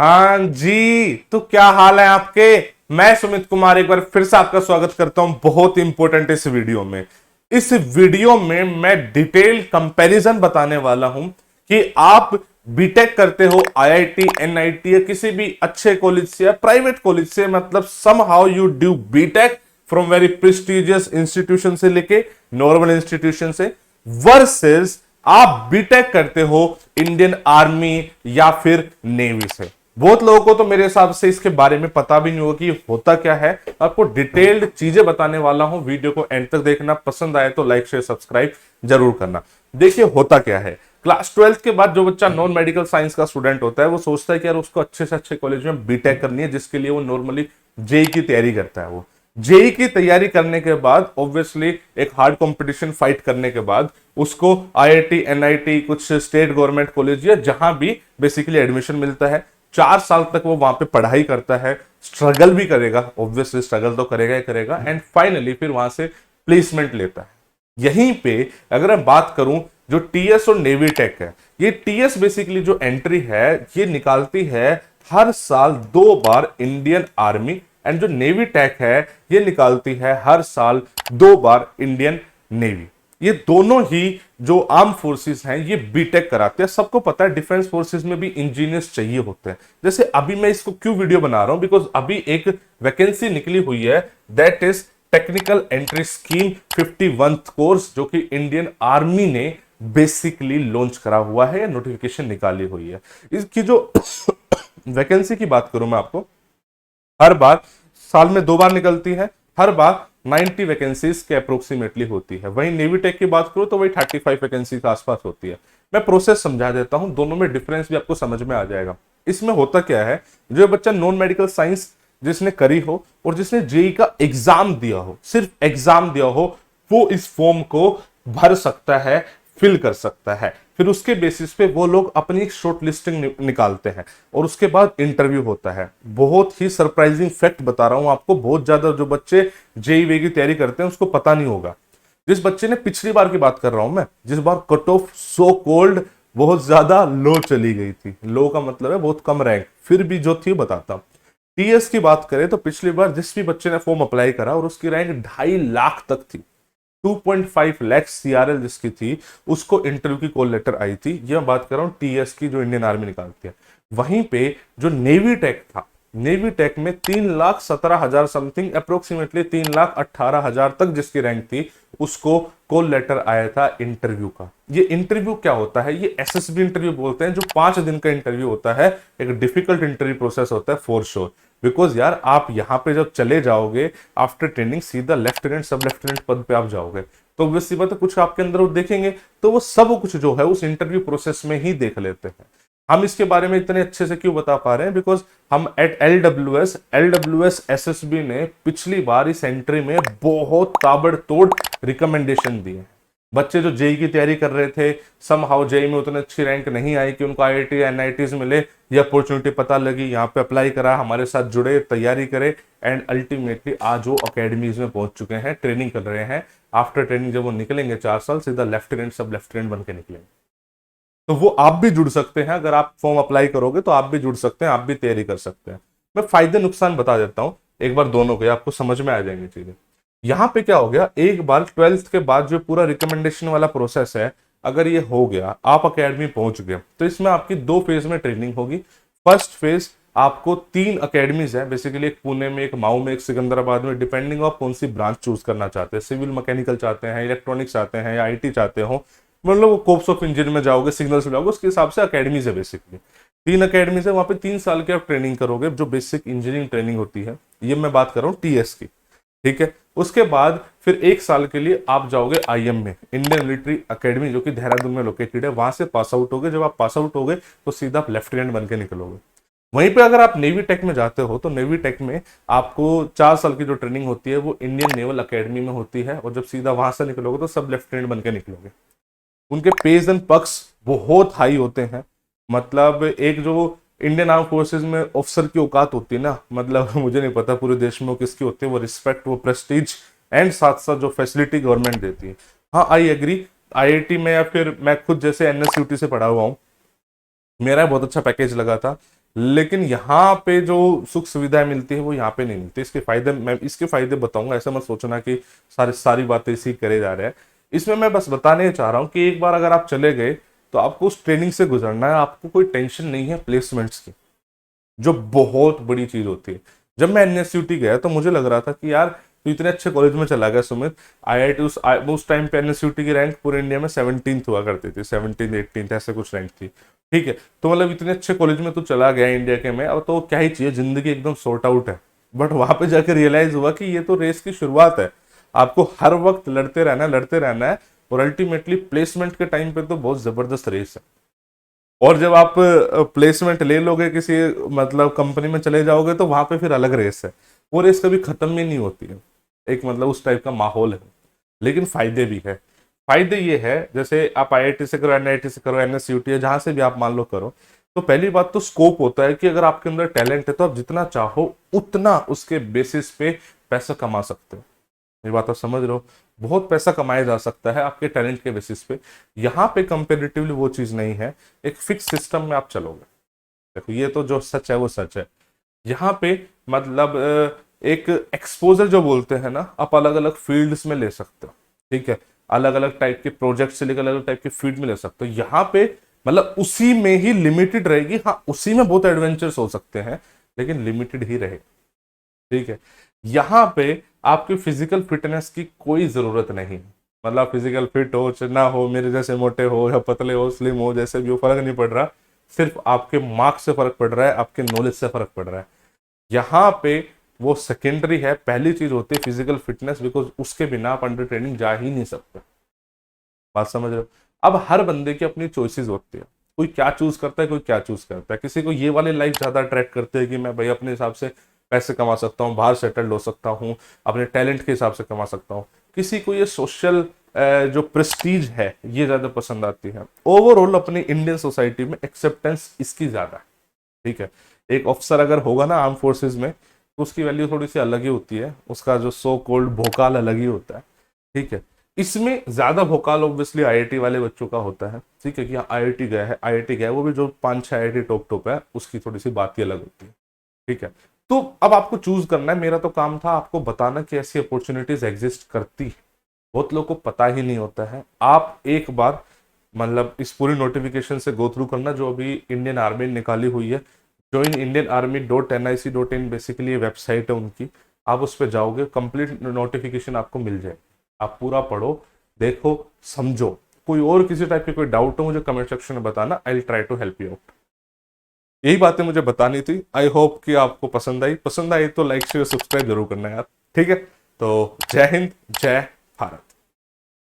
हाँ जी, तो क्या हाल है आपके। मैं सुमित कुमार एक बार फिर से आपका स्वागत करता हूं बहुत इंपॉर्टेंट इस वीडियो में। इस वीडियो में मैं डिटेल कंपैरिजन बताने वाला हूं कि आप बीटेक करते हो आईआईटी एनआईटी या किसी भी अच्छे कॉलेज से या प्राइवेट कॉलेज से, मतलब somehow you do BTech from very prestigious institution से लेके नॉर्मल इंस्टीट्यूशन से, वर्सेस आप बीटेक करते हो इंडियन आर्मी या फिर नेवी से। बहुत लोगों को तो मेरे हिसाब से इसके बारे में पता भी नहीं होगा कि होता क्या है। आपको डिटेल्ड चीजें बताने वाला हूं, वीडियो को एंड तक देखना। पसंद आए तो लाइक शेयर सब्सक्राइब जरूर करना। देखिए होता क्या है, क्लास 12th के बाद जो बच्चा नॉन मेडिकल साइंस का स्टूडेंट होता है वो सोचता है कि यार उसको अच्छे से अच्छे कॉलेज में बीटेक करनी है, जिसके लिए वो नॉर्मली जेई की तैयारी करता है। वो जेई की तैयारी करने के बाद ऑब्वियसली एक हार्ड कंपटीशन फाइट करने के बाद उसको आईआईटी एनआईटी कुछ स्टेट गवर्नमेंट कॉलेज या जहां भी बेसिकली एडमिशन मिलता है, 4 साल तक वो वहां पे पढ़ाई करता है, स्ट्रगल भी करेगा, ऑब्वियसली स्ट्रगल तो करेगा ही करेगा, एंड फाइनली फिर वहां से प्लेसमेंट लेता है। यहीं पे अगर मैं बात करूं जो टीएस और नेवी टेक है, ये टीएस बेसिकली जो एंट्री है ये निकालती है हर साल 2 बार इंडियन आर्मी, एंड जो नेवी टेक है ये निकालती है हर साल 2 बार इंडियन नेवी। ये दोनों ही जो आर्म फोर्सेस हैं ये बीटेक कराते हैं। सबको पता है डिफेंस फोर्सेस में भी इंजीनियर्स चाहिए होते हैं। जैसे अभी मैं इसको क्यों वीडियो बना रहा हूं, बिकॉज अभी एक वैकेंसी निकली हुई है, that is technical entry scheme 51th course, जो कि इंडियन आर्मी ने बेसिकली लॉन्च करा हुआ है या नोटिफिकेशन निकाली हुई है। इसकी जो वैकेंसी की बात करूं मैं आपको, हर बार साल में 2 बार निकलती है, हर बार 90 वैकेंसीज के अप्रोक्सीमेटली होती है। वहीं नेवी टेक की बात करूं तो वही 35 वैकेंसी के आसपास होती है। मैं प्रोसेस समझा देता हूं, दोनों में डिफरेंस भी आपको समझ में आ जाएगा। इसमें होता क्या है, जो बच्चा नॉन मेडिकल साइंस जिसने करी हो और जिसने जेई का एग्जाम दिया हो, सिर्फ एग्जाम दिया हो, वो इस फॉर्म को भर सकता है, फिल कर सकता है। फिर उसके बेसिस पे वो लोग अपनी शॉर्ट लिस्टिंग निकालते हैं और उसके बाद इंटरव्यू होता है। बहुत ही सरप्राइजिंग फैक्ट बता रहा हूं आपको, बहुत ज्यादा जो बच्चे जेई वे की तैयारी करते हैं उसको पता नहीं होगा। जिस बच्चे ने पिछली बार की बात कर रहा हूं मैं, जिस बार कट ऑफ सो कोल्ड बहुत ज्यादा लो चली गई थी, लो का मतलब है बहुत कम रैंक, फिर भी जो थी बताता हूं। टीएस की बात करें तो पिछली बार जिस भी बच्चे ने फॉर्म अप्लाई करा और उसकी रैंक 2.5 लाख तक थी, 2.5 लाख सीआरएल जिसकी थी, उसको इंटरव्यू की कॉल लेटर आई थी। यह बात कर रहा हूं टीएस की जो इंडियन आर्मी निकालती है। वहीं पे जो नेवी टेक था, नेवी टेक में 3,17,000 समथिंग, अप्रोक्सीमेटली 3,18,000 तक जिसकी रैंक थी, उसको कॉल लेटर आया था इंटरव्यू का। ये इंटरव्यू क्या होता है, ये एसएसबी इंटरव्यू बोलते हैं, जो 5 दिन का इंटरव्यू होता है। एक डिफिकल्ट इंटरव्यू प्रोसेस होता है फॉर श्योर, बिकॉज यार आप यहां पे जब चले जाओगे आफ्टर ट्रेनिंग, सीधा लेफ्टिनेंट सब लेफ्टिनेंट पद पे आप जाओगे, तो ऑब्वियसली बात है कुछ आपके अंदर वो देखेंगे, तो वो सब कुछ जो है उस इंटरव्यू प्रोसेस में ही देख लेते हैं। हम इसके बारे में इतने अच्छे से क्यों बता पा रहे हैं, बिकॉज हम एट एलडब्ल्यूएस एसएसबी ने पिछली बार इस एंट्री में बहुत ताबड़तोड़ रिकमेंडेशन दिए हैं। बच्चे जो जेई की तैयारी कर रहे थे, सम हाउ जेई में उतनी अच्छी रैंक नहीं आई कि उनको आईआईटी एनआईटीज मिले, ये अपॉर्चुनिटी पता लगी, यहाँ पे अप्लाई करा, हमारे साथ जुड़े, तैयारी करे, एंड अल्टीमेटली आज वो अकेडमीज में पहुंच चुके हैं, ट्रेनिंग कर रहे हैं। आफ्टर ट्रेनिंग जब वो निकलेंगे 4 साल, सीधा लेफ्टिनेंट सब लेफ्टिनेंट बन के निकलेंगे। तो वो आप भी जुड़ सकते हैं, अगर आप फॉर्म अप्लाई करोगे तो आप भी जुड़ सकते हैं, आप भी तैयारी कर सकते हैं। मैं फायदे नुकसान बता देता हूं एक बार दोनों के, आपको समझ में आ जाएंगे चीजें। यहां पे क्या हो गया, एक बार 12th के बाद जो पूरा रिकमेंडेशन वाला प्रोसेस है, अगर ये हो गया, आप अकेडमी पहुंच गए, तो इसमें आपकी 2 फेज में ट्रेनिंग होगी। फर्स्ट फेज आपको 3 अकेडमीज है बेसिकली, एक पुणे में, एक माऊ में, एक सिकंदराबाद में, डिपेंडिंग ऑफ कौन सी ब्रांच चूज करना चाहते हैं, सिविल मैकेनिकल चाहते हैं, इलेक्ट्रॉनिक्स चाहते हैं या आईटी चाहते हो, मतलब वो कोर्स ऑफ इंजीनियर में जाओगे, सिग्नल्स में जाओगे, उसके हिसाब से अकेडमीज है बेसिकली। 3 अकेडमीज है, वहां पे 3 साल की आप ट्रेनिंग करोगे, जो बेसिक इंजीनियरिंग ट्रेनिंग होती है। ये मैं बात कर रहा हूँ टीएस की, ठीक है। उसके बाद फिर 1 साल के लिए आप जाओगे आईएम में, इंडियन मिलिट्री एकेडमी, जो कि देहरादून में लोकेटेड है। वहां से पास आउट होगे, जब आप पास आउट होगे तो सीधा आप लेफ्टिनेंट बन के निकलोगे। वहीं पे अगर आप नेवी टेक में जाते हो तो नेवी टेक में आपको 4 साल की जो ट्रेनिंग होती है वो इंडियन नेवल अकेडमी में होती है, और जब सीधा वहां से निकलोगे तो सब लेफ्टिनेंट बन के निकलोगे। उनके पेज एंड पक्स बहुत हाई होते हैं, मतलब एक जो इंडियन आर्म फोर्सेज में ऑफिसर की औकात होती है ना, मतलब मुझे नहीं पता पूरे देश में वो किसकी होती है, वो रिस्पेक्ट, वो प्रेस्टीज, एंड साथ साथ जो फैसिलिटी गवर्नमेंट देती है। हाँ आई एग्री, आईआईटी में या फिर मैं खुद जैसे एनएसयूटी से पढ़ा हुआ हूँ, मेरा बहुत अच्छा पैकेज लगा था। लेकिन यहाँ पे जो सुख सुविधाएं मिलती है वो यहाँ पे नहीं मिलती। इसके फायदे मैं इसके फायदे बताऊंगा, ऐसा मत सोचना कि सारी बातें इसी करे जा रहे हैं। इसमें मैं बस बताने चाह रहा हूँ कि एक बार अगर आप चले गए तो आपको उस ट्रेनिंग से गुजरना है, आपको कोई टेंशन नहीं है प्लेसमेंट्स की, जो बहुत बड़ी चीज होती है। जब मैं एनएसयूटी गया तो मुझे लग रहा था कि यार तू इतने अच्छे कॉलेज में चला गया सुमित, आईआईटी उस टाइम पे एनएसयूटी की रैंक पूरे इंडिया में 17th हुआ करती थी, 17 18 ऐसे कुछ रैंक थी, ठीक है। तो मतलब इतने अच्छे कॉलेज में तू चला गया इंडिया के में, अब तो क्या ही चाहिए, जिंदगी एकदम सॉर्ट आउट है। बट वहां पे जाकर रियलाइज हुआ कि ये तो रेस की शुरुआत है, आपको हर वक्त लड़ते रहना है, और अल्टीमेटली प्लेसमेंट के टाइम पे तो बहुत जबरदस्त रेस है। और जब आप प्लेसमेंट ले लोगे किसी मतलब कंपनी में चले जाओगे तो वहां पे फिर अलग रेस है, वो रेस कभी खत्म ही नहीं होती है। एक मतलब उस टाइप का माहौल है। लेकिन फायदे भी है। फायदे ये है, जैसे आप आईआईटी से करो, एनआईटी से करो, एनएसयूटी है, जहां से भी आप मान लो करो, तो पहली बात तो स्कोप होता है कि अगर आपके अंदर टैलेंट है तो आप जितना चाहो उतना उसके बेसिस पे पैसा कमा सकते हो। ये बात आप समझ रहे हो, बहुत पैसा कमाया जा सकता है आपके टैलेंट के बेसिस पे। यहाँ पे कंपेरेटिवली वो चीज नहीं है, एक फिक्स सिस्टम में आप चलोगे। देखो ये तो जो सच है वो सच है। यहाँ पे मतलब एक एक्सपोजर जो बोलते हैं ना, आप अलग अलग फील्ड्स में ले सकते हो, ठीक है। अलग अलग टाइप के प्रोजेक्ट से लेकर अलग अलग टाइप के फील्ड में ले सकते हो। यहाँ पे मतलब उसी में ही लिमिटेड रहेगी, हाँ उसी में बहुत एडवेंचर्स हो सकते हैं, लेकिन लिमिटेड ही रहे, ठीक है। यहाँ पे आपकी फिजिकल फिटनेस की कोई जरूरत नहीं, मतलब फिजिकल फिट हो चाहे ना हो, मेरे जैसे मोटे हो या पतले हो, स्लिम हो, जैसे भी हो, फर्क नहीं पड़ रहा। सिर्फ आपके मार्क्स से फर्क पड़ रहा है, आपके नॉलेज से फर्क पड़ रहा है। यहाँ पे वो सेकेंडरी है, पहली चीज होती है फिजिकल फिटनेस, बिकॉज उसके बिना आप अंडर ट्रेनिंग जा ही नहीं सकते। बात समझ रहे हो। अब हर बंदे की अपनी चॉइसेस होती है, कोई क्या चूज करता है, कोई क्या चूज करता है। किसी को ये वाली लाइफ ज्यादा अट्रैक्ट करते हैं कि मैं भाई अपने हिसाब से पैसे कमा सकता हूँ, बाहर सेटल्ड हो सकता हूँ, अपने टैलेंट के हिसाब से कमा सकता हूँ। किसी को ये सोशल जो प्रेस्टीज है ये ज्यादा पसंद आती है। ओवरऑल अपनी इंडियन सोसाइटी में एक्सेप्टेंस इसकी ज्यादा है, ठीक है। एक ऑफिसर अगर होगा ना आर्म फोर्सेज में, तो उसकी वैल्यू थोड़ी सी अलग ही होती है, उसका जो सो कोल्ड भोकाल अलग ही होता है, ठीक है। इसमें ज्यादा भोकाल ऑब्वियसली आईआईटी वाले बच्चों का होता है, ठीक है, कि आईआईटी गया है, आईआईटी गया है, वो भी जो 5-6 आईआईटी टॉप है उसकी थोड़ी सी बात ही अलग होती है, ठीक है। तो अब आपको चूज करना है। मेरा तो काम था आपको बताना कि ऐसी अपॉर्चुनिटीज एग्जिस्ट करती है, बहुत लोगों को पता ही नहीं होता है। आप एक बार मतलब इस पूरी नोटिफिकेशन से गो थ्रू करना जो अभी इंडियन आर्मी ने निकाली हुई है, joinindianarmy.nic.in बेसिकली ये वेबसाइट है उनकी। आप उस पर जाओगे, कंप्लीट नोटिफिकेशन आपको मिल जाए, आप पूरा पढ़ो, देखो, समझो। कोई और किसी टाइप की कोई डाउट हो मुझे कमेंट सेक्शन में बताना, I will try to help you out. यही बातें मुझे बतानी थी। आई होप कि आपको पसंद आई तो लाइक शेयर सब्सक्राइब जरूर करना यार, ठीक है। तो जय हिंद, जय भारत।